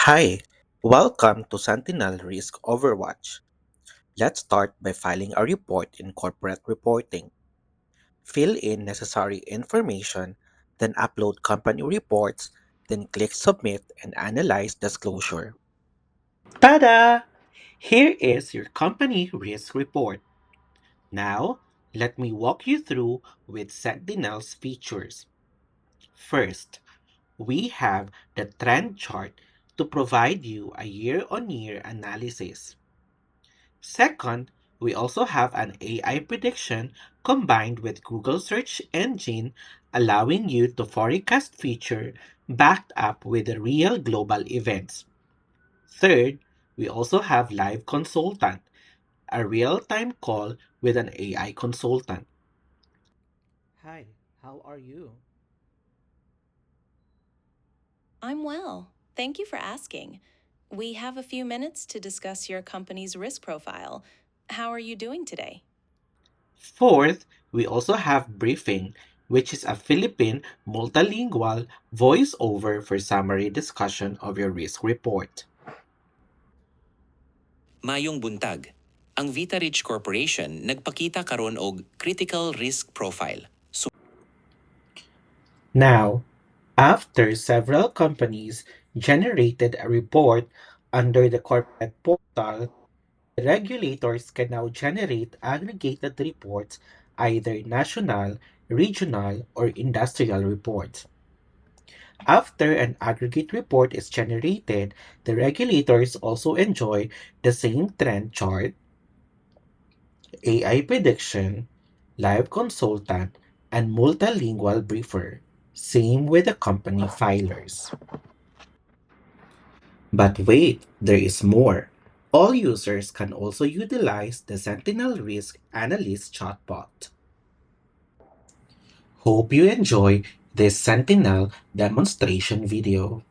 Hi, welcome to Sentinel Risk Overwatch. Let's start by filing a report in corporate reporting. Fill in necessary information, then upload company reports, then click submit and analyze disclosure. Tada! Here is your company risk report. Now, let me walk you through with Sentinel's features. First, we have the trend chart to provide you a year-on-year analysis. Second, we also have an AI prediction combined with Google search engine allowing you to forecast future backed up with the real global events. Third, we also have live consultant, a real-time call with an AI consultant. Hi, how are you? I'm well. Thank you for asking. We have a few minutes to discuss your company's risk profile. How are you doing today? Fourth, we also have briefing, which is a Philippine multilingual voiceover for summary discussion of your risk report. Mayong buntag. Ang VitaRich Corporation nagpakita karon og critical risk profile. Now, after several companies generated a report under the corporate portal, the regulators can now generate aggregated reports, either national, regional, or industrial reports. After an aggregate report is generated, the regulators also enjoy the same trend chart, AI prediction, live consultant, and multilingual briefer. Same with the company filers. But wait, there is more. All users can also utilize the Sentinel Risk Analyst chatbot. Hope you enjoy this Sentinel demonstration video.